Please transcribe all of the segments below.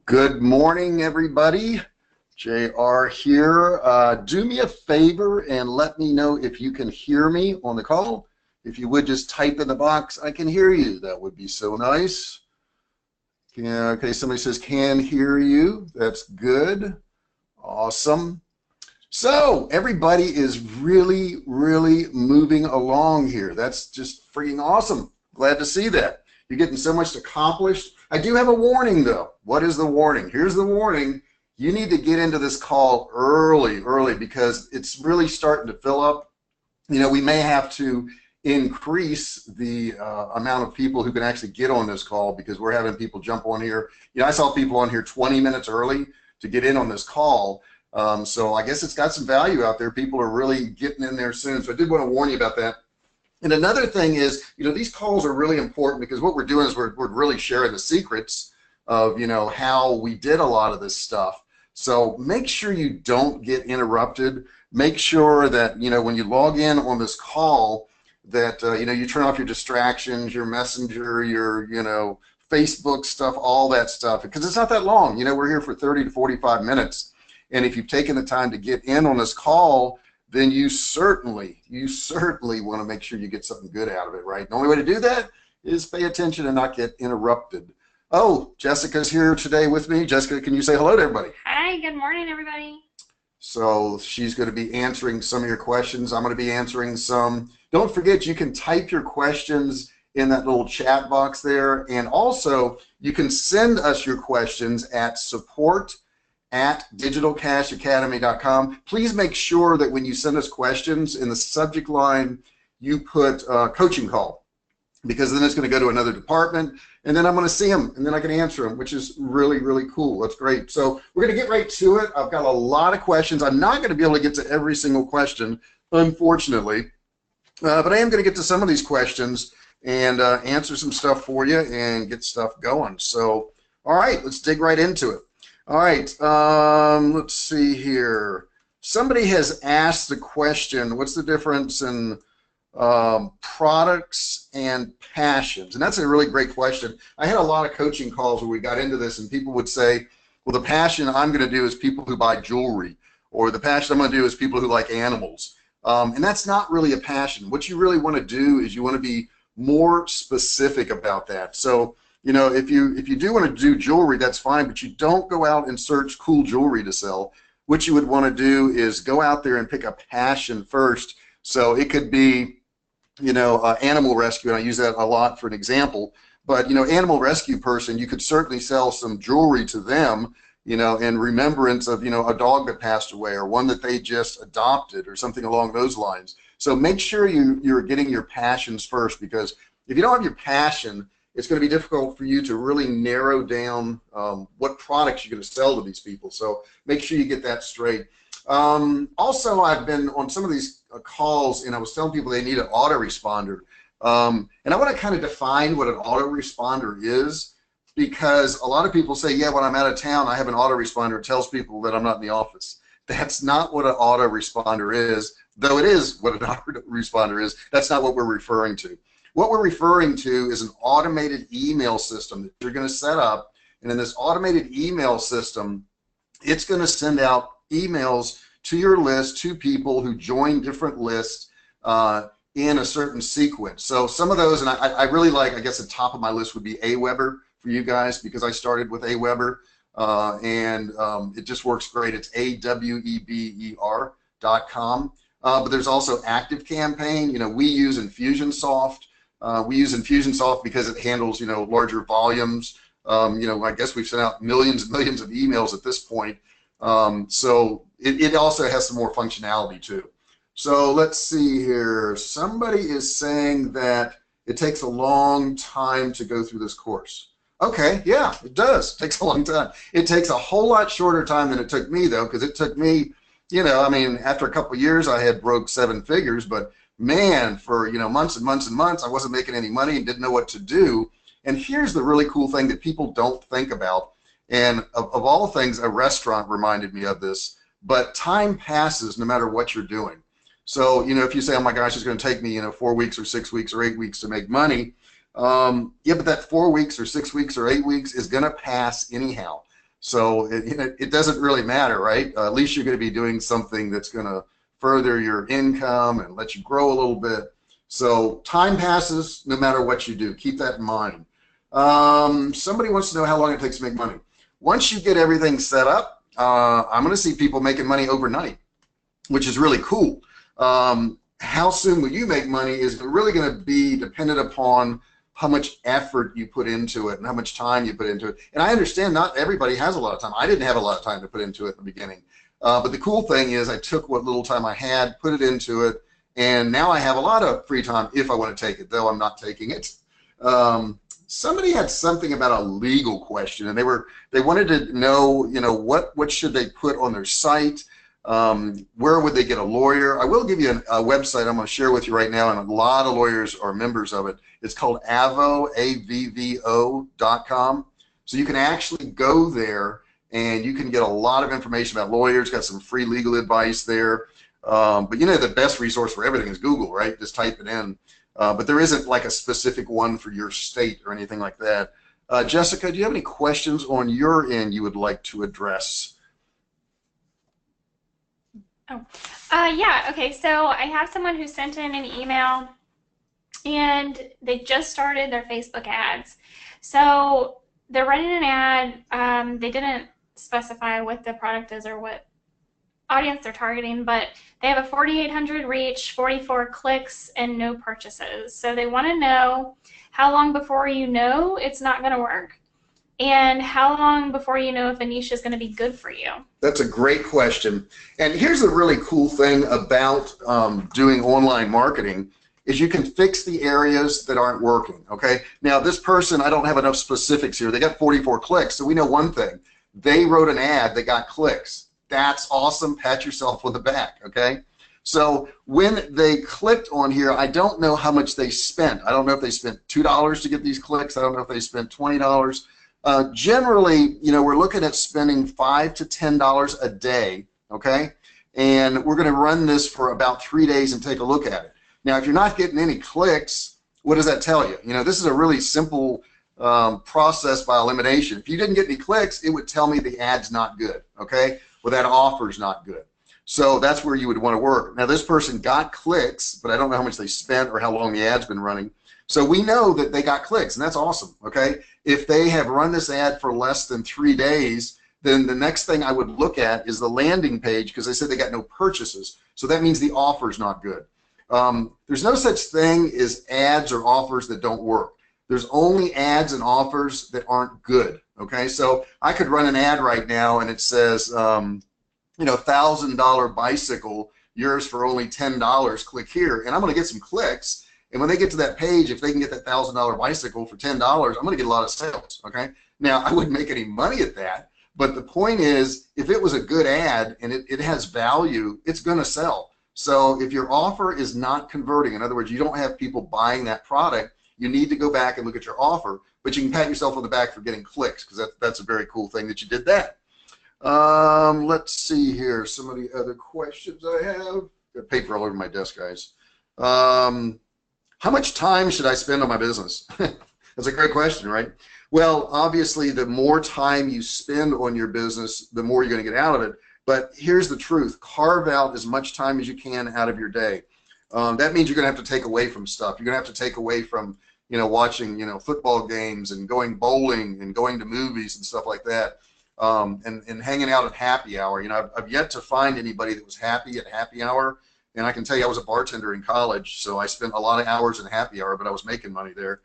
Good morning, everybody. JR here. Do me a favor and let me know if you can hear me on the call. If you would just type in the box, I can hear you. That would be so nice. Yeah, okay, somebody says can hear you. That's good. Awesome. So everybody is really moving along here. That's just freaking awesome. Glad to see that. You're getting so much accomplished. I do have a warning though. What is the warning? Here's the warning. You need to get into this call early because it's really starting to fill up. You know, we may have to increase the amount of people who can actually get on this call because we're having people jump on here. You know, I saw people on here 20 minutes early to get in on this call. So I guess it's got some value out there. People are really getting in there soon. So I did want to warn you about that. And another thing is, you know, these calls are really important because what we're doing is we're really sharing the secrets of, you know, how we did a lot of this stuff. So make sure you don't get interrupted. Make sure that, you know, when you log in on this call that, you know, you turn off your distractions, your messenger, your, you know, Facebook stuff, all that stuff, because it's not that long. You know, we're here for 30 to 45 minutes. And if you've taken the time to get in on this call, then you certainly want to make sure you get something good out of it, right? The only way to do that is pay attention and not get interrupted. Oh, Jessica's here today with me. Jessica, can you say hello to everybody? Hi, good morning, everybody. So she's going to be answering some of your questions. I'm going to be answering some. Don't forget, you can type your questions in that little chat box there. And also, you can send us your questions at support@digitalcashacademy.com. Please make sure that when you send us questions in the subject line, you put coaching call, because then it's going to go to another department, and then I'm going to see them, and then I can answer them, which is really cool. That's great. So we're going to get right to it. I've got a lot of questions. I'm not going to be able to get to every single question, unfortunately, but I am going to get to some of these questions and answer some stuff for you and get stuff going. So, all right, let's dig right into it. All right, let's see here. Somebody has asked the question, what's the difference in products and passions? And that's a really great question. I had a lot of coaching calls where we got into this and people would say, well, the passion I'm going to do is people who buy jewelry, or the passion I'm going to do is people who like animals. And that's not really a passion. What you really want to do is you want to be more specific about that. So, you know, if you do want to do jewelry, that's fine, but you don't go out and search cool jewelry to sell. What you would want to do is go out there and pick a passion first. So it could be, you know, animal rescue, and I use that a lot for an example. But, you know, animal rescue person, you could certainly sell some jewelry to them, you know, in remembrance of, you know, a dog that passed away or one that they just adopted or something along those lines. So make sure you're getting your passions first, because if you don't have your passion, it's going to be difficult for you to really narrow down what products you're going to sell to these people. So make sure you get that straight. Also, I've been on some of these calls and I was telling people they need an autoresponder. And I want to kind of define what an autoresponder is, because a lot of people say, yeah, when I'm out of town, I have an autoresponder. It tells people that I'm not in the office. That's not what an autoresponder is, though it is what an autoresponder is. That's not what we're referring to. What we're referring to is an automated email system that you're going to set up, and in this automated email system, it's going to send out emails to your list to people who join different lists in a certain sequence. So some of those, and I really like, I guess the top of my list would be Aweber for you guys, because I started with Aweber, and it just works great. It's AWEBER.com. But there's also ActiveCampaign. You know, we use Infusionsoft. We use Infusionsoft because it handles, you know, larger volumes. You know, I guess we've sent out millions and millions of emails at this point. So it also has some more functionality too. So let's see here. Somebody is saying that it takes a long time to go through this course. Okay, yeah, it does. It takes a long time. It takes a whole lot shorter time than it took me, though, because it took me, you know, I mean, after a couple of years, I had broke 7 figures, but man, for, you know, months and months and months, I wasn't making any money and didn't know what to do. And here's the really cool thing that people don't think about. And of all things, a restaurant reminded me of this, but time passes no matter what you're doing. So, you know, if you say, oh my gosh, it's going to take me, you know, 4 weeks or 6 weeks or 8 weeks to make money, yeah, but that 4 weeks or 6 weeks or 8 weeks is going to pass anyhow. So it doesn't really matter, right? At least you're going to be doing something that's going to further your income and let you grow a little bit. So time passes no matter what you do. Keep that in mind. Somebody wants to know how long it takes to make money. Once you get everything set up, I'm going to see people making money overnight, which is really cool. How soon will you make money is really going to be dependent upon how much effort you put into it and how much time you put into it. And I understand not everybody has a lot of time. I didn't have a lot of time to put into it in the beginning. But the cool thing is I took what little time I had, put it into it, and now I have a lot of free time if I want to take it, though I'm not taking it. Somebody had something about a legal question, and they wanted to know, what should they put on their site? Where would they get a lawyer? I will give you a website I'm going to share with you right now, and a lot of lawyers are members of it. It's called avvo, avvo.com. So you can actually go there and you can get a lot of information about lawyers, got some free legal advice there. But the best resource for everything is Google, right? Just type it in. But there isn't like a specific one for your state or anything like that. Jessica, do you have any questions on your end you would like to address? Oh, yeah, okay, so I have someone who sent in an email and they just started their Facebook ads. So they're running an ad. They didn't specify what the product is or what audience they're targeting, but they have a 4,800 reach, 44 clicks, and no purchases. So they want to know how long before you know it's not going to work, and how long before you know if Anesha is going to be good for you? That's a great question. And here's the really cool thing about doing online marketing is you can fix the areas that aren't working, okay? Now, this person, I don't have enough specifics here. They got 44 clicks, so we know one thing. They wrote an ad that got clicks. That's awesome. Pat yourself on the back, okay? So when they clicked on here, I don't know how much they spent. I don't know if they spent $2 to get these clicks. I don't know if they spent $20. Generally, we're looking at spending $5 to $10 a day, okay? And we're going to run this for about 3 days and take a look at it. Now, if you're not getting any clicks, what does that tell you? This is a really simple process by elimination. If you didn't get any clicks, it would tell me the ad's not good, okay? Well, that offer's not good. So that's where you would want to work. Now, this person got clicks, but I don't know how much they spent or how long the ad's been running. So we know that they got clicks, and that's awesome, okay? If they have run this ad for less than 3 days, then the next thing I would look at is the landing page, because they said they got no purchases. So that means the offer's not good. There's no such thing as ads or offers that don't work. There's only ads and offers that aren't good, okay? So I could run an ad right now, and it says, $1,000 bicycle, yours for only $10, click here, and I'm going to get some clicks. And when they get to that page, if they can get that $1,000 bicycle for $10, I'm going to get a lot of sales, okay? Now, I wouldn't make any money at that, but the point is, if it was a good ad and it has value, it's going to sell. So if your offer is not converting, in other words, you don't have people buying that product, you need to go back and look at your offer, but you can pat yourself on the back for getting clicks, because that's a very cool thing that you did that. Let's see here, some of the other questions I have. Got paper all over my desk, guys. How much time should I spend on my business? That's a great question, right? Well, obviously, the more time you spend on your business, the more you're going to get out of it. But here's the truth. Carve out as much time as you can out of your day. That means you're going to have to take away from stuff. You're going to have to take away from, watching, football games and going bowling and going to movies and stuff like that, and hanging out at happy hour. I've yet to find anybody that was happy at happy hour. And I can tell you, I was a bartender in college, so I spent a lot of hours in happy hour, but I was making money there.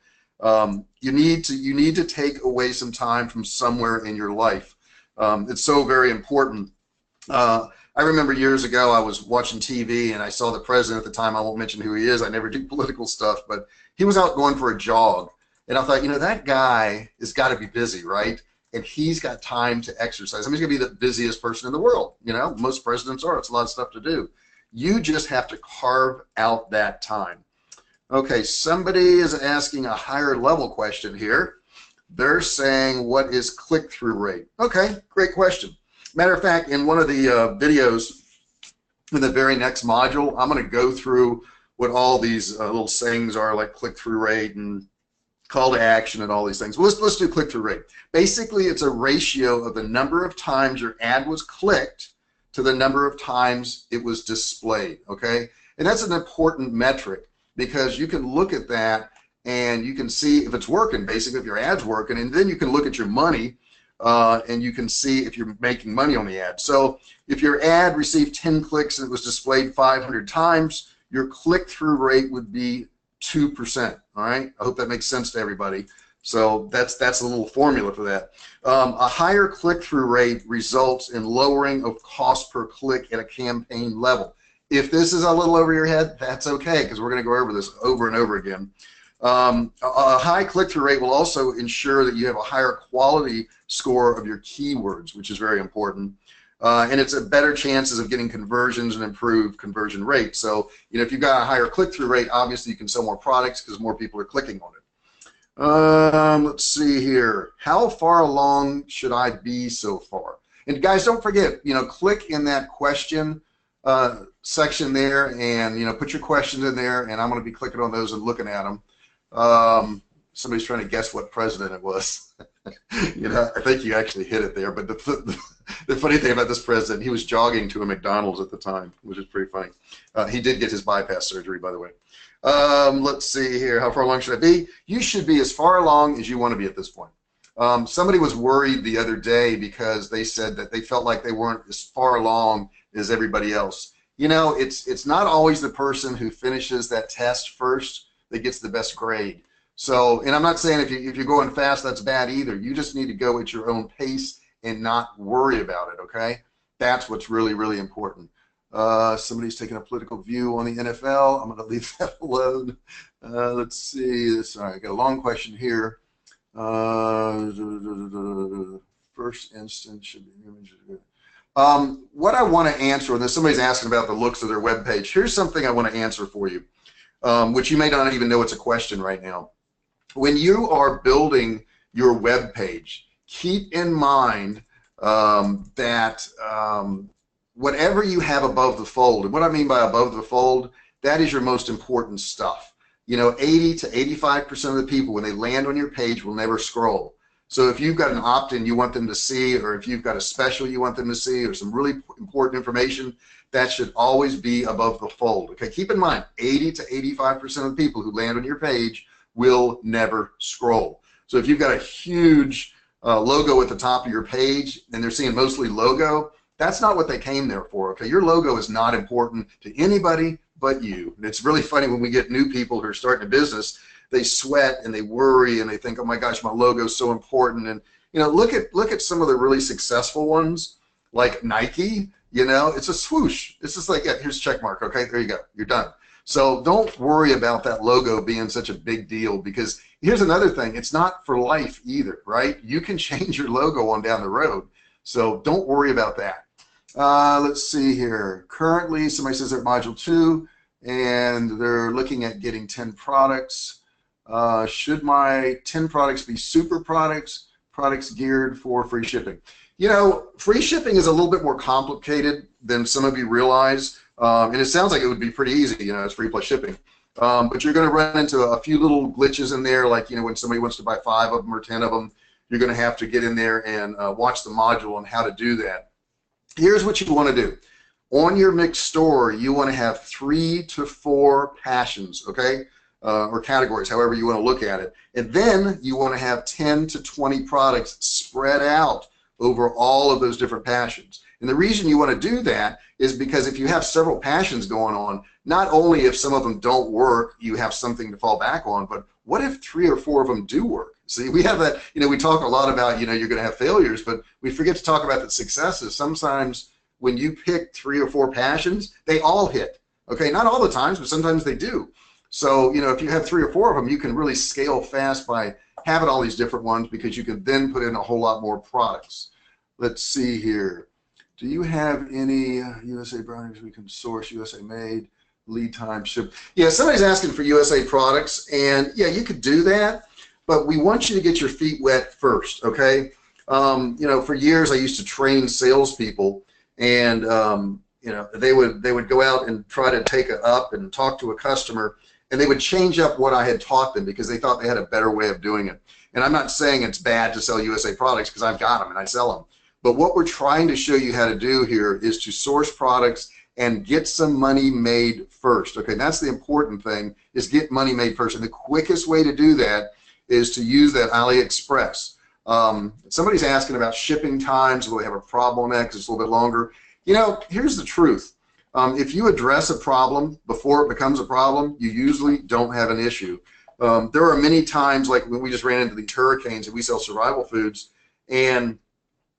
You need to take away some time from somewhere in your life. It's so very important. I remember years ago I was watching TV and I saw the president at the time. I won't mention who he is. I never do political stuff, but he was out going for a jog, and I thought, that guy has got to be busy, right? And he's got time to exercise. I mean, he's gonna be the busiest person in the world. Most presidents are. It's a lot of stuff to do. You just have to carve out that time. Okay, somebody is asking a higher level question here. They're saying, what is click-through rate? Okay, great question. Matter of fact, in one of the videos in the very next module, I'm going to go through what all these little sayings are, like click-through rate and call to action and all these things. Well, let's do click-through rate. Basically, it's a ratio of the number of times your ad was clicked to the number of times it was displayed, okay? And that's an important metric because you can look at that and you can see if it's working, basically if your ad's working, and then you can look at your money and you can see if you're making money on the ad. So if your ad received 10 clicks and it was displayed 500 times, your click-through rate would be 2%, all right? I hope that makes sense to everybody. So that's a little formula for that. A higher click-through rate results in lowering of cost per click at a campaign level. If this is a little over your head, that's okay, because we're going to go over this over and over again. A high click-through rate will also ensure that you have a higher quality score of your keywords, which is very important. And it's a better chances of getting conversions and improved conversion rate. So, you know, if you've got a higher click-through rate, obviously you can sell more products because more people are clicking on it. Let's see here. How far along should I be so far? And guys, don't forget, you know, click in that question section there, and you know, put your questions in there, and I'm going to be clicking on those and looking at them. Somebody's trying to guess what president it was. You know, I think you actually hit it there. But the funny thing about this president, he was jogging to a McDonald's at the time, which is pretty funny. He did get his bypass surgery, by the way. Let's see here. How far along should I be? You should be as far along as you want to be at this point. Somebody was worried the other day because they said that they felt like they weren't as far along as everybody else. You know, it's not always the person who finishes that test first that gets the best grade. So, and I'm not saying if you're going fast, that's bad either. You just need to go at your own pace and not worry about it, okay? That's what's really, really important. Somebody's taking a political view on the NFL. I'm going to leave that alone. Let's see. Sorry, I got a long question here. First instance should be images. What I want to answer, and somebody's asking about the looks of their web page. Here's something I want to answer for you, which you may not even know it's a question right now. When you are building your web page, keep in mind that whatever you have above the fold, and what I mean by above the fold, that is your most important stuff. You know, 80 to 85% of the people, when they land on your page, will never scroll. So if you've got an opt-in you want them to see, or if you've got a special you want them to see, or some really important information, that should always be above the fold. Okay, keep in mind, 80 to 85% of the people who land on your page will never scroll. So if you've got a huge logo at the top of your page and they're seeing mostly logo, that's not what they came there for. Okay, your logo is not important to anybody but you. And it's really funny when we get new people who are starting a business, they sweat and they worry and they think, oh my gosh, my logo is so important. And you know, look at some of the really successful ones like Nike. You know, it's a swoosh. It's just like, yeah, here's a check mark. Okay, there you go, you're done. So don't worry about that logo being such a big deal, because here's another thing, it's not for life either, right? You can change your logo on down the road, so don't worry about that. Let's see here. Currently, somebody says they're at module 2 and they're looking at getting 10 products. Should my 10 products be super products, products geared for free shipping? You know, free shipping is a little bit more complicated than some of you realize. And it sounds like it would be pretty easy, you know, it's free plus shipping. But you're going to run into a few little glitches in there, like, you know, when somebody wants to buy 5 of them or 10 of them, you're going to have to get in there and watch the module on how to do that. Here's what you want to do. On your mixed store, you want to have 3 to 4 passions, okay, or categories, however you want to look at it. And then you want to have 10 to 20 products spread out over all of those different passions. And the reason you want to do that is because if you have several passions going on, not only if some of them don't work, you have something to fall back on, but what if 3 or 4 of them do work? See, we have that, you know, we talk a lot about, you know, you're going to have failures, but we forget to talk about the successes. Sometimes when you pick 3 or 4 passions, they all hit. Okay, not all the times, but sometimes they do. So, you know, if you have 3 or 4 of them, you can really scale fast by having all these different ones, because you can then put in a whole lot more products. Let's see here. Do you have any USA brownies we can source, USA made, lead time, ship? Yeah, somebody's asking for USA products, and yeah, you could do that, but we want you to get your feet wet first, okay? You know, for years I used to train salespeople, and you know, they would go out and try to take it up and talk to a customer, and they would change up what I had taught them because they thought they had a better way of doing it. And I'm not saying it's bad to sell USA products, because I've got them and I sell them. But what we're trying to show you how to do here is to source products and get some money made first. Okay, that's the important thing, is get money made first. And the quickest way to do that is to use that AliExpress. Somebody's asking about shipping times. Will they have a problem with that because it's a little bit longer? You know, here's the truth. If you address a problem before it becomes a problem, you usually don't have an issue. There are many times, like when we just ran into these hurricanes and we sell survival foods, and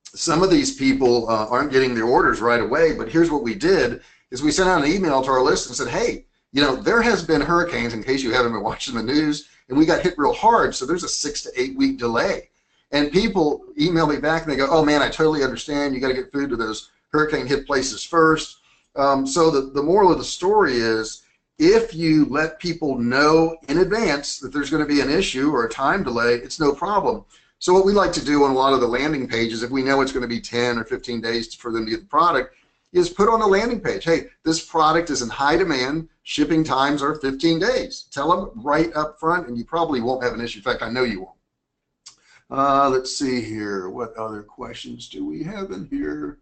some of these people aren't getting their orders right away, but here's what we did, is we sent out an email to our list and said, hey, you know, there has been hurricanes, in case you haven't been watching the news, and we got hit real hard, so there's a 6 to 8 week delay. And people email me back and they go, oh man, I totally understand, you got to get food to those hurricane hit places first. So the moral of the story is, if you let people know in advance that there's going to be an issue or a time delay, it's no problem. So what we like to do on a lot of the landing pages, if we know it's going to be 10 or 15 days for them to get the product, is put on the landing page, hey, this product is in high demand, shipping times are 15 days. Tell them right up front, and you probably won't have an issue. In fact, I know you won't. Let's see here. What other questions do we have in here?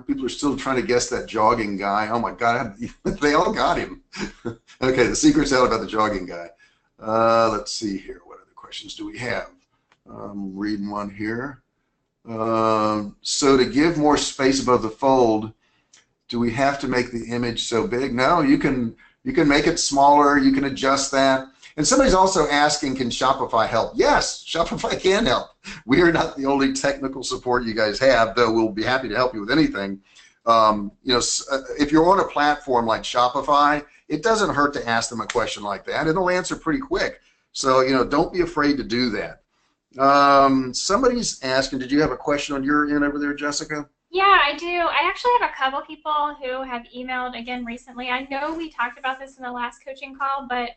People are still trying to guess that jogging guy. Oh my God, they all got him. Okay, the secret's out about the jogging guy. Let's see here. What other questions do we have? Reading one here. So to give more space above the fold, do we have to make the image so big? No, you can make it smaller. You can adjust that. And somebody's also asking, can Shopify help? Yes, Shopify can help. We are not the only technical support you guys have, though we'll be happy to help you with anything. You know, if you're on a platform like Shopify, it doesn't hurt to ask them a question like that. It'll answer pretty quick. So, you know, don't be afraid to do that. Somebody's asking, did you have a question on your end over there, Jessica? Yeah, I do. I actually have a couple people who have emailed again recently. I know we talked about this in the last coaching call, but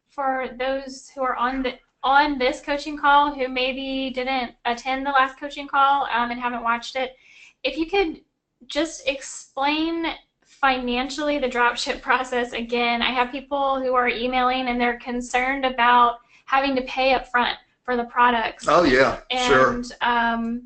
for those who are on this coaching call who maybe didn't attend the last coaching call and haven't watched it, if you could just explain financially the dropship process again. I have people who are emailing and they're concerned about having to pay up front for the products. Oh yeah, and, sure.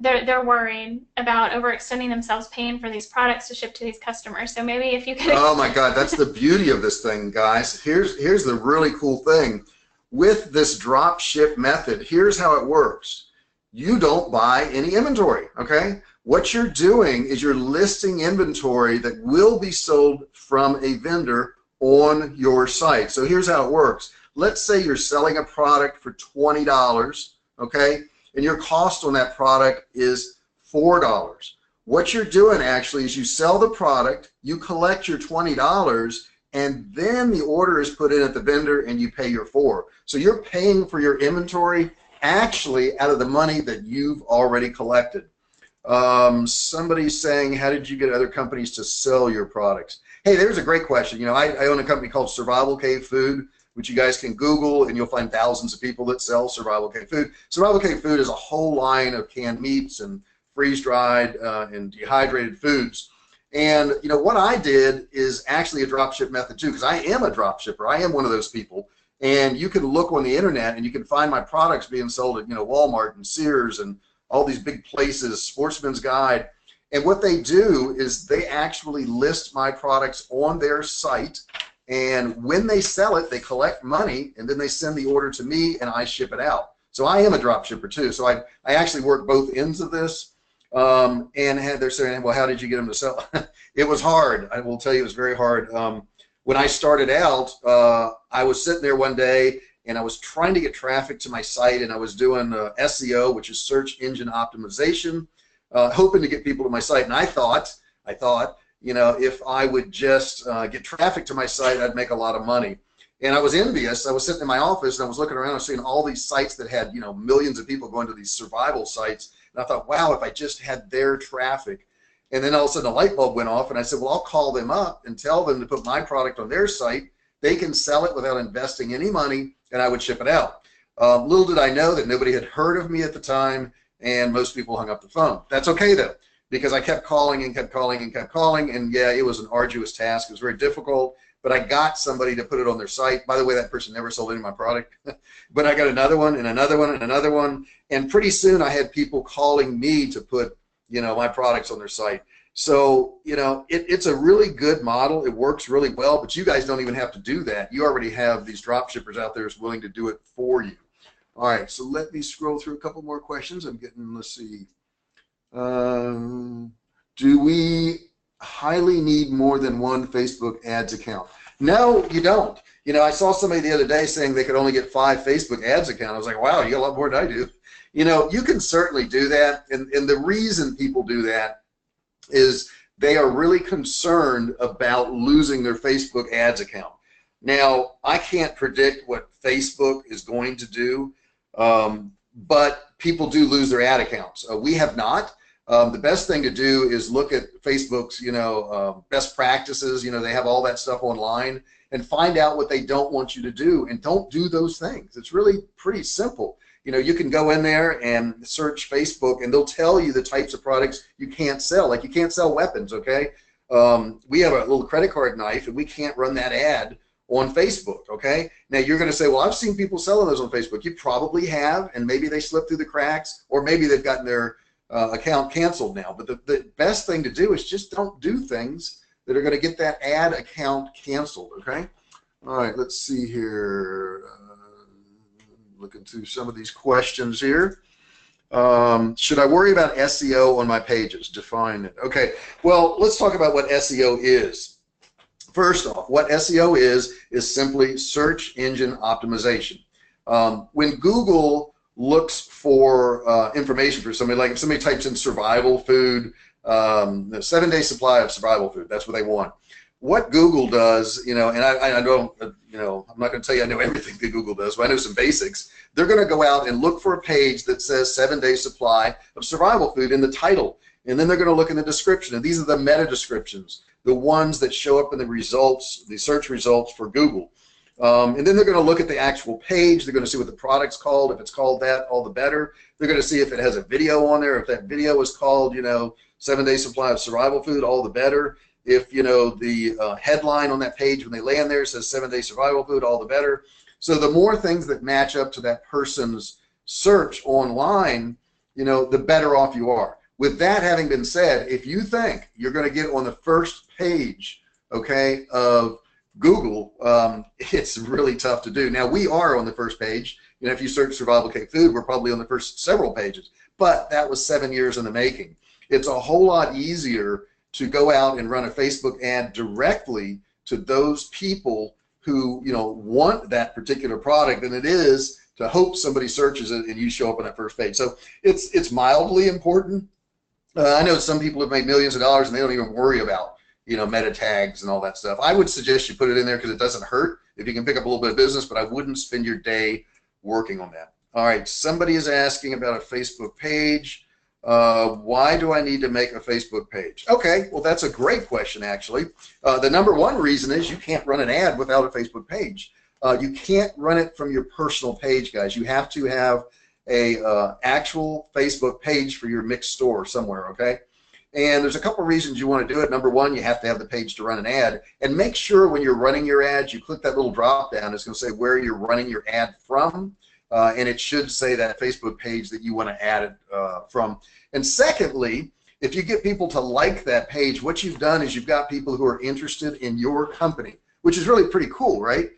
They're worried about overextending themselves paying for these products to ship to these customers. So maybe if you could. Oh my God, that's the beauty of this thing, guys. Here's the really cool thing. With this drop ship method, here's how it works. You don't buy any inventory, okay? What you're doing is you're listing inventory that will be sold from a vendor on your site. So here's how it works. Let's say you're selling a product for $20, okay? And your cost on that product is $4. What you're doing actually is you sell the product, you collect your $20, and then the order is put in at the vendor and you pay your $4. So you're paying for your inventory actually out of the money that you've already collected. Somebody's saying, how did you get other companies to sell your products? Hey, there's a great question. You know, I own a company called Survivalcave Food, which you guys can Google, and you'll find thousands of people that sell Survivalcave Food. Survivalcave Food is a whole line of canned meats and freeze-dried and dehydrated foods. And you know what I did is actually a dropship method too, because I am a dropshipper. I am one of those people. And you can look on the internet and you can find my products being sold at, you know, Walmart and Sears and all these big places, Sportsman's Guide. And what they do is they actually list my products on their site. And when they sell it, they collect money, and then they send the order to me, and I ship it out. So I am a drop shipper too. So I actually work both ends of this. And they're saying, well, how did you get them to sell? It was hard. I will tell you, it was very hard. When I started out, I was sitting there one day, and I was trying to get traffic to my site, and I was doing SEO, which is search engine optimization, hoping to get people to my site. And I thought, you know, if I would just get traffic to my site, I'd make a lot of money. And I was envious. I was sitting in my office and I was looking around and seeing all these sites that had, you know, millions of people going to these survival sites. And I thought, wow, if I just had their traffic. And then all of a sudden a light bulb went off, and I said, well, I'll call them up and tell them to put my product on their site. They can sell it without investing any money, and I would ship it out. Little did I know that nobody had heard of me at the time, and most people hung up the phone. That's okay though, because I kept calling and kept calling and kept calling, and yeah, it was an arduous task. It was very difficult, but I got somebody to put it on their site. By the way, that person never sold any of my product, but I got another one and another one and another one, and pretty soon I had people calling me to put, you know, my products on their site. So, you know, it's a really good model. It works really well, but you guys don't even have to do that. You already have these drop shippers out there who's willing to do it for you. All right, so let me scroll through a couple more questions. I'm getting, let's see. Do we highly need more than one Facebook ads account? No, you don't. You know, I saw somebody the other day saying they could only get 5 Facebook ads accounts. I was like, wow, you got a lot more than I do. You know, you can certainly do that, and the reason people do that is they are really concerned about losing their Facebook ads account. Now, I can't predict what Facebook is going to do, but people do lose their ad accounts. We have not. The best thing to do is look at Facebook's, you know, best practices. You know, they have all that stuff online, and find out what they don't want you to do, and don't do those things. It's really pretty simple. You know, you can go in there and search Facebook, and they'll tell you the types of products you can't sell. Like, you can't sell weapons, okay? We have a little credit card knife, and we can't run that ad on Facebook, okay? Now, you're going to say, well, I've seen people selling those on Facebook. You probably have, and maybe they slipped through the cracks, or maybe they've gotten their account canceled now. But the best thing to do is just don't do things that are going to get that ad account canceled, okay? All right, let's see here. Looking through some of these questions here. Should I worry about SEO on my pages? Define it. Okay, well, let's talk about what SEO is. First off, what SEO is simply search engine optimization. When Google looks for information for somebody, like if somebody types in survival food, the 7-day supply of survival food, that's what they want. What Google does, you know, and I don't, you know, I'm not going to tell you I know everything that Google does, but I know some basics. They're going to go out and look for a page that says 7-day supply of survival food in the title, and then they're going to look in the description, and these are the meta descriptions, the ones that show up in the results, the search results for Google. And then they're going to look at the actual page. They're going to see what the product's called. If it's called that, all the better. They're going to see if it has a video on there. If that video is called, you know, 7-day supply of survival food, all the better. If, you know, the headline on that page when they land there says 7-day survival food, all the better. So the more things that match up to that person's search online, you know, the better off you are. With that having been said, if you think you're going to get on the first page, okay, of Google, it's really tough to do. Now, we are on the first page. You know, if you search Survivalcave Food, we're probably on the first several pages. But that was 7 years in the making. It's a whole lot easier to go out and run a Facebook ad directly to those people who, you know, want that particular product than it is to hope somebody searches it and you show up on that first page. So it's mildly important. I know some people have made millions of dollars and they don't even worry about, you know, meta tags and all that stuff. I would suggest you put it in there because it doesn't hurt if you can pick up a little bit of business, but I wouldn't spend your day working on that. All right, somebody is asking about a Facebook page. Why do I need to make a Facebook page? Okay, well, that's a great question, actually. The number one reason is you can't run an ad without a Facebook page. You can't run it from your personal page, guys. You have to have a actual Facebook page for your mixed store somewhere, okay? And there's a couple reasons you want to do it. Number one, you have to have the page to run an ad. And make sure when you're running your ads, you click that little drop down. It's going to say where you're running your ad from. And it should say that Facebook page that you want to add it from. And secondly, if you get people to like that page, what you've done is you've got people who are interested in your company, which is really pretty cool, right?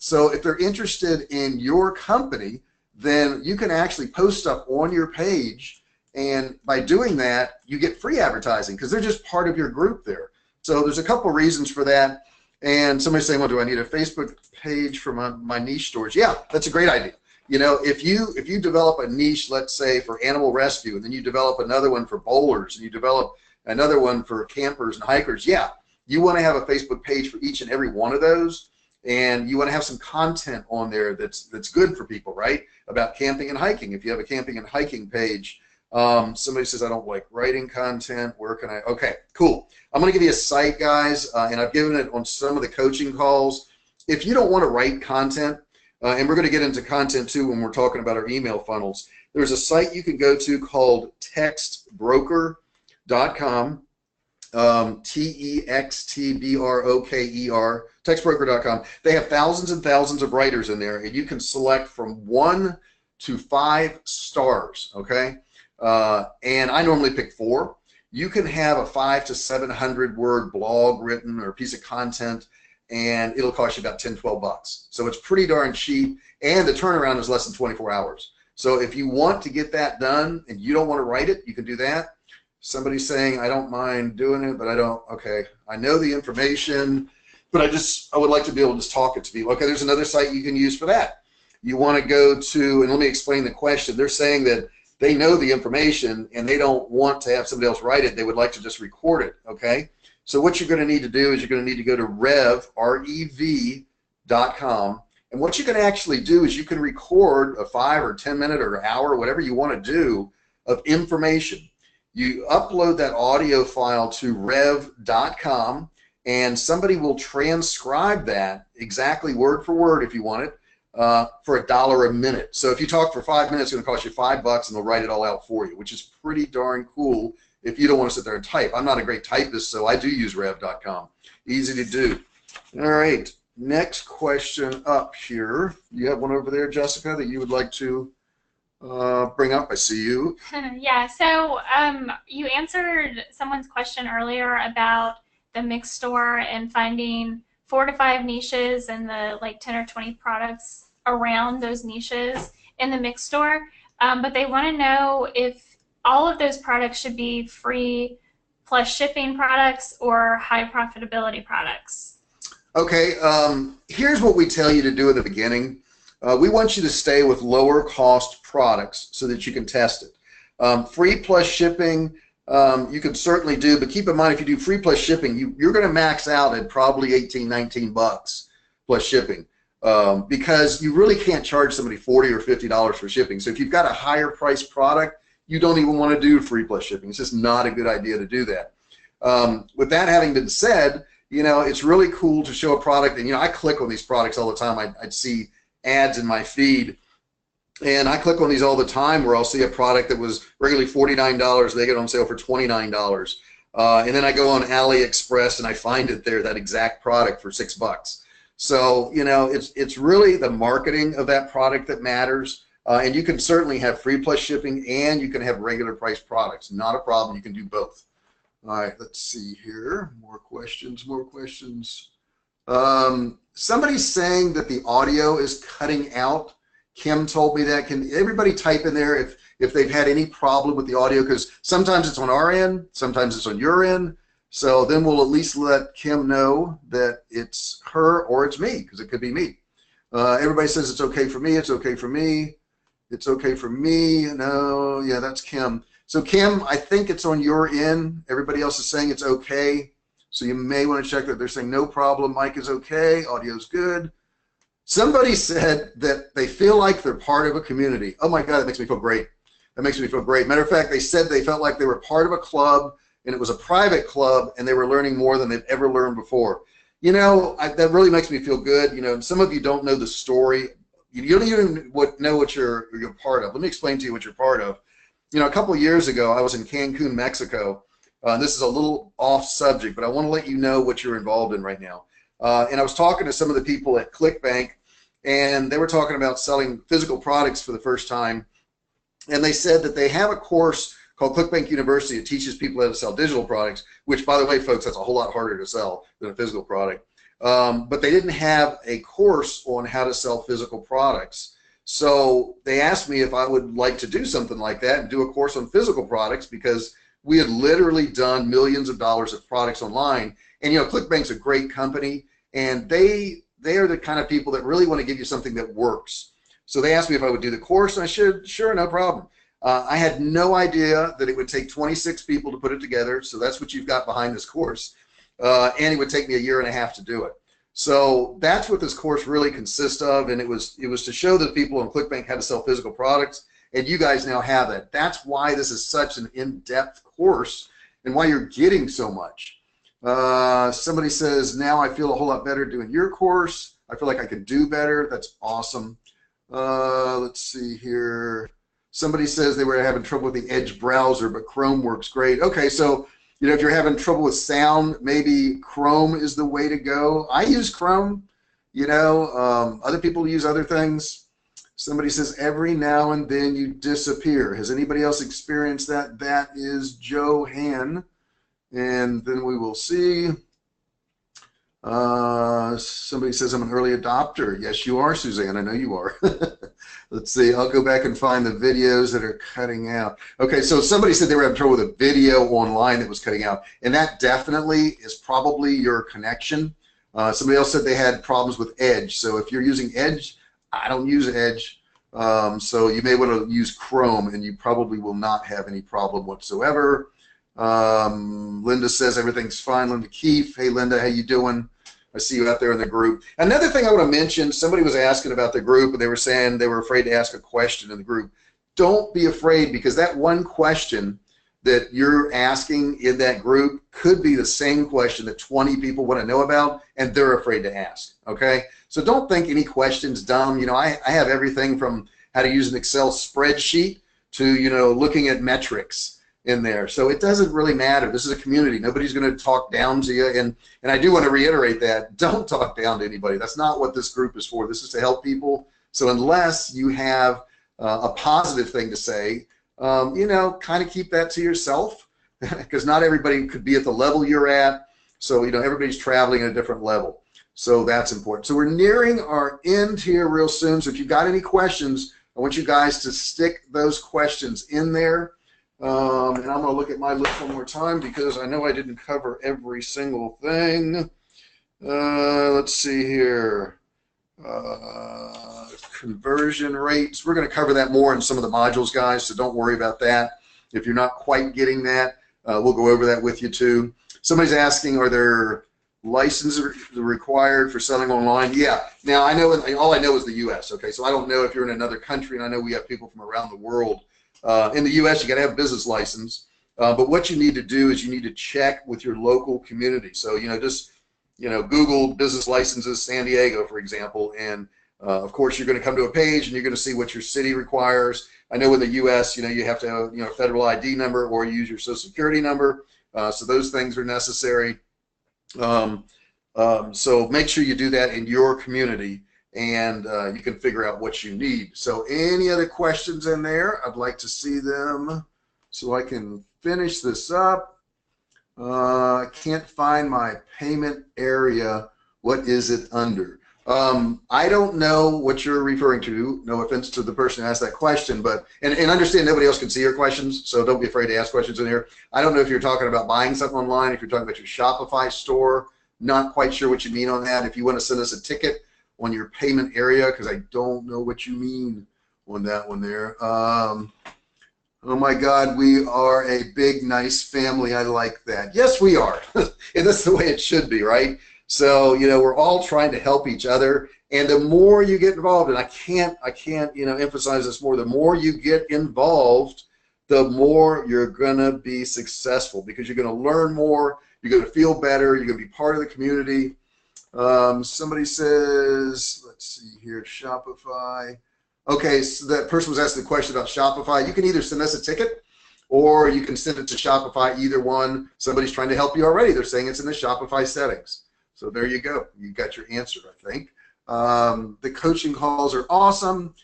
So if they're interested in your company, then you can actually post stuff on your page, and by doing that, you get free advertising because they're just part of your group there. So there's a couple reasons for that. And somebody's saying, well, do I need a Facebook page for my niche stores? Yeah, that's a great idea. You know, if you develop a niche, let's say for animal rescue, and then you develop another one for bowlers, and you develop another one for campers and hikers, yeah, you want to have a Facebook page for each and every one of those, and you want to have some content on there that's good for people, right? About camping and hiking. If you have a camping and hiking page, somebody says I don't like writing content. Where can I? Okay, cool. I'm going to give you a site, guys, and I've given it on some of the coaching calls. If you don't want to write content, and we're going to get into content too when we're talking about our email funnels, there's a site you can go to called textbroker.com, TEXTBROKER, textbroker.com. They have thousands and thousands of writers in there, and you can select from 1 to 5 stars, okay? And I normally pick 4. You can have a 500 to 700 word blog written or a piece of content, and it'll cost you about 10, 12 bucks. So it's pretty darn cheap, and the turnaround is less than 24 hours. So if you want to get that done and you don't want to write it, you can do that. Somebody's saying, I don't mind doing it, but I don't, okay. I know the information, but I would like to be able to just talk it to people. Okay, there's another site you can use for that. You want to go to, and let me explain the question. They're saying that they know the information and they don't want to have somebody else write it. They would like to just record it, okay? So what you're going to need to do is you're going to need to go to rev.com. And what you can actually do is you can record a 5 or 10 minute or hour, whatever you want to do, of information. You upload that audio file to rev.com, and somebody will transcribe that exactly word for word if you want it for $1 a minute. So if you talk for 5 minutes, it's going to cost you $5, and they'll write it all out for you, which is pretty darn cool if you don't want to sit there and type. I'm not a great typist, so I do use rev.com. Easy to do. All right, next question up here. You have one over there, Jessica, that you would like to bring up? I see you. Yeah, so you answered someone's question earlier about the mix store and finding 4 to 5 niches and the like 10 or 20 products around those niches in the mix store. But they want to know if all of those products should be free plus shipping products or high profitability products. Okay, here's what we tell you to do in the beginning. We want you to stay with lower cost products so that you can test it. Free plus shipping, you can certainly do, but keep in mind if you do free plus shipping, you're going to max out at probably 18, 19 bucks plus shipping because you really can't charge somebody $40 or $50 for shipping. So if you've got a higher priced product, you don't even want to do free plus shipping. It's just not a good idea to do that. With that having been said, you know, it's really cool to show a product, and you know, I click on these products all the time. I'd see ads in my feed, and I click on these all the time where I'll see a product that was regularly $49, they get on sale for $29. And then I go on AliExpress and I find it there, that exact product for $6. So, you know, it's really the marketing of that product that matters. And you can certainly have free plus shipping and you can have regular price products. Not a problem, you can do both. All right, let's see here. More questions, more questions. Somebody's saying that the audio is cutting out. Kim told me that. Can everybody type in there if they've had any problem with the audio? Because sometimes it's on our end, sometimes it's on your end. So then we'll at least let Kim know that it's her or it's me, because it could be me. Everybody says it's okay for me, it's okay for me, it's okay for me. No, yeah, that's Kim. So Kim, I think it's on your end. Everybody else is saying it's okay. So you may want to check that. They're saying no problem, mic is okay, audio's good. Somebody said that they feel like they're part of a community. Oh my God, that makes me feel great. That makes me feel great. Matter of fact, they said they felt like they were part of a club, and it was a private club, and they were learning more than they've ever learned before. You know, that really makes me feel good. You know, some of you don't know the story. You don't even know what you're part of. Let me explain to you what you're part of. You know, a couple of years ago, I was in Cancun, Mexico. This is a little off subject, but I want to let you know what you're involved in right now. And I was talking to some of the people at ClickBank, and they were talking about selling physical products for the first time. And they said that they have a course called ClickBank University. It teaches people how to sell digital products, which, by the way, folks, that's a whole lot harder to sell than a physical product. But they didn't have a course on how to sell physical products. So they asked me if I would like to do something like that and do a course on physical products, because we had literally done millions of dollars of products online. And, you know, ClickBank's a great company, and they are the kind of people that really want to give you something that works. So they asked me if I would do the course, and I said, sure, no problem. I had no idea that it would take 26 people to put it together, so that's what you've got behind this course. And it would take me 1.5 years to do it. So that's what this course really consists of, and it was to show the people on ClickBank how to sell physical products, and you guys now have that. That's why this is such an in-depth course and why you're getting so much. Somebody says, now I feel a whole lot better doing your course. I feel like I could do better. That's awesome. Let's see here. Somebody says they were having trouble with the Edge browser, but Chrome works great. Okay, so You know, if you're having trouble with sound, maybe Chrome is the way to go. I use Chrome. You know, other people use other things. Somebody says, every now and then you disappear. Has anybody else experienced that? That is Joanne. And then we will see. Somebody says, I'm an early adopter. Yes, you are, Suzanne. I know you are. Let's see. I'll go back and find the videos that are cutting out. Okay, so somebody said they were having trouble with a video online that was cutting out. And that definitely is probably your connection. Somebody else said they had problems with Edge. So if you're using Edge, I don't use Edge. So you may want to use Chrome, and you probably will not have any problem whatsoever. Linda says everything's fine. Linda Keefe. Hey, Linda, how you doing? I see you out there in the group. Another thing I want to mention, somebody was asking about the group, and they were saying they were afraid to ask a question in the group. Don't be afraid, because that one question that you're asking in that group could be the same question that 20 people want to know about, and they're afraid to ask, okay? So don't think any question's dumb. You know, I have everything from how to use an Excel spreadsheet to, you know, looking at metrics in there. So it doesn't really matter. This is a community. Nobody's going to talk down to you. And I do want to reiterate that. Don't talk down to anybody. That's not what this group is for. This is to help people. So unless you have a positive thing to say, you know, kind of keep that to yourself, because not everybody could be at the level you're at. So, you know, everybody's traveling at a different level. So that's important. So we're nearing our end here real soon. So if you've got any questions, I want you guys to stick those questions in there. And I'm going to look at my list one more time, because I know I didn't cover every single thing. Let's see here. Conversion rates. We're going to cover that more in some of the modules, guys, so don't worry about that. If you're not quite getting that, we'll go over that with you too. Somebody's asking, are there licenses required for selling online? Yeah. Now, I know, all I know is the U.S., okay? So I don't know if you're in another country, and I know we have people from around the world. In the U.S., you got to have a business license. But what you need to do is you need to check with your local community. So, you know, just, you know, Google business licenses San Diego, for example, and of course, you're going to come to a page and you're going to see what your city requires. I know in the U.S., you know, you have to have, you know, a federal ID number or use your social security number. So those things are necessary. So make sure you do that in your community, and you can figure out what you need. So any other questions in there? I'd like to see them so I can finish this up. I can't find my payment area. What is it under? I don't know what you're referring to. No offense to the person who asked that question, but and understand nobody else can see your questions, so don't be afraid to ask questions in here. I don't know if you're talking about buying something online, if you're talking about your Shopify store. Not quite sure what you mean on that. If you want to send us a ticket on your payment area, because I don't know what you mean on that one there. Oh my God, we are a big, nice family. I like that. Yes, we are. And that's the way it should be, right? So, you know, we're all trying to help each other. And the more you get involved, and I can't, you know, emphasize this more, the more you get involved, the more you're going to be successful, because you're going to learn more, you're going to feel better, you're going to be part of the community. Somebody says, let's see here, Shopify. Okay, so that person was asking the question about Shopify. You can either send us a ticket or you can send it to Shopify, either one. Somebody's trying to help you already. They're saying it's in the Shopify settings. So there you go. You got your answer, I think. The coaching calls are awesome.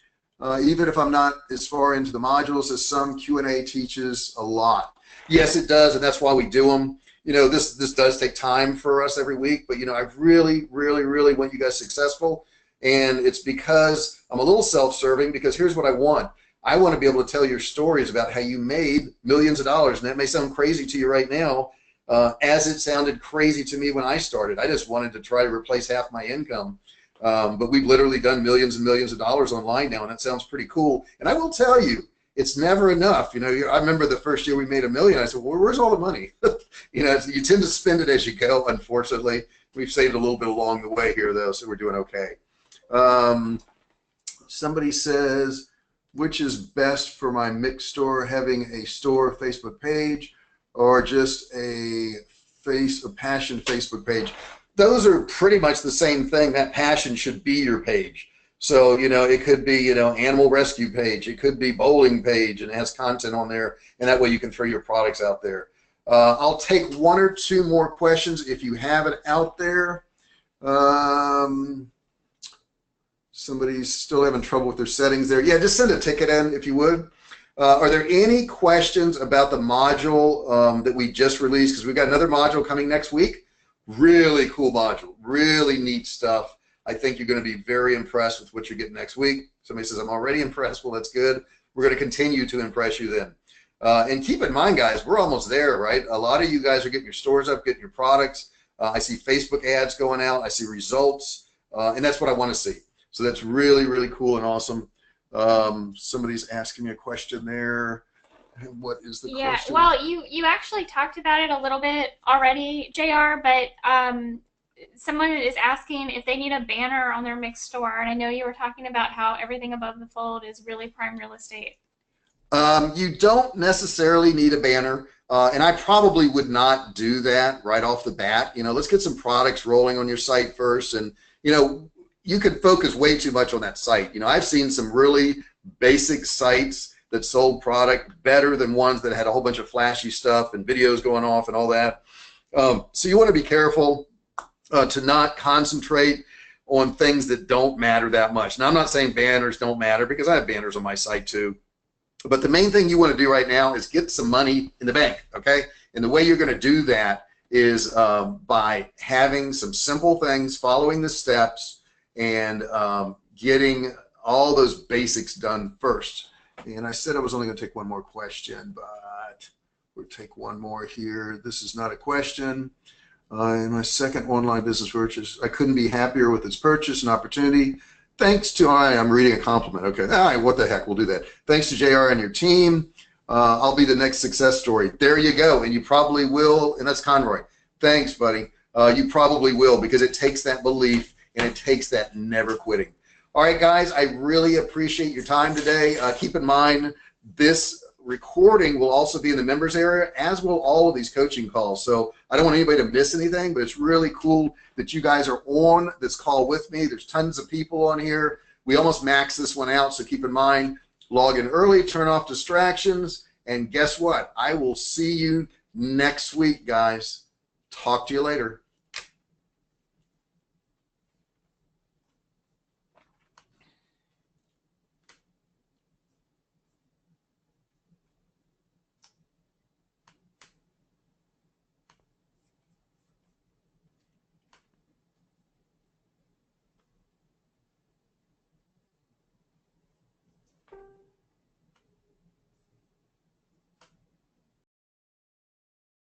Even if I'm not as far into the modules as some, Q&A teaches a lot. Yes, it does, and that's why we do them. You know, this does take time for us every week, but, you know, I really want you guys successful. And it's because I'm a little self-serving, because here's what I want. I want to be able to tell your stories about how you made millions of dollars. And that may sound crazy to you right now, as it sounded crazy to me when I started. I just wanted to try to replace half my income. But we've literally done millions and millions of dollars online now, and that sounds pretty cool. And I will tell you, it's never enough. You know, I remember the first year we made $1 million. I said, well, where's all the money? You know, you tend to spend it as you go, unfortunately. We've saved a little bit along the way here, though, so we're doing okay. Somebody says, which is best for my mixed store, having a store Facebook page or just a passion Facebook page? Those are pretty much the same thing. That passion should be your page. So, you know, it could be, you know, animal rescue page. It could be bowling page, and it has content on there, and that way you can throw your products out there. I'll take one or two more questions if you have it out there. Somebody's still having trouble with their settings there. Yeah, just send a ticket in if you would. Are there any questions about the module that we just released? Because we've got another module coming next week. Really cool module, really neat stuff. I think you're going to be very impressed with what you're getting next week. Somebody says, I'm already impressed. Well, that's good. We're going to continue to impress you then. And keep in mind, guys, we're almost there, right? A lot of you guys are getting your stores up, getting your products. I see Facebook ads going out. I see results. And that's what I want to see. So that's really, really cool and awesome. Somebody's asking me a question there. What is the question? Yeah, well, you actually talked about it a little bit already, JR, but someone is asking if they need a banner on their mixed store, and I know you were talking about how everything above the fold is really prime real estate. You don't necessarily need a banner, and I probably would not do that right off the bat. You know, let's get some products rolling on your site first, and you know, you could focus way too much on that site. You know, I've seen some really basic sites that sold product better than ones that had a whole bunch of flashy stuff and videos going off and all that. So you want to be careful to not concentrate on things that don't matter that much. Now, I'm not saying banners don't matter, because I have banners on my site too. But the main thing you want to do right now is get some money in the bank, okay? And the way you're going to do that is by having some simple things, following the steps, and getting all those basics done first. And I said I was only going to take one more question, but we'll take one more here. This is not a question. In my second online business purchase, I couldn't be happier with this purchase and opportunity. Thanks to, I'm reading a compliment. Okay, all right, what the heck, we'll do that. Thanks to JR and your team. I'll be the next success story. There you go, and you probably will, and that's Conroy. Thanks, buddy. You probably will, because it takes that belief and it takes that never quitting. All right, guys, I really appreciate your time today. Keep in mind, this recording will also be in the members area, as will all of these coaching calls. So I don't want anybody to miss anything, but it's really cool that you guys are on this call with me. There's tons of people on here. We almost maxed this one out, so keep in mind, log in early, turn off distractions, and guess what? I will see you next week, guys. Talk to you later.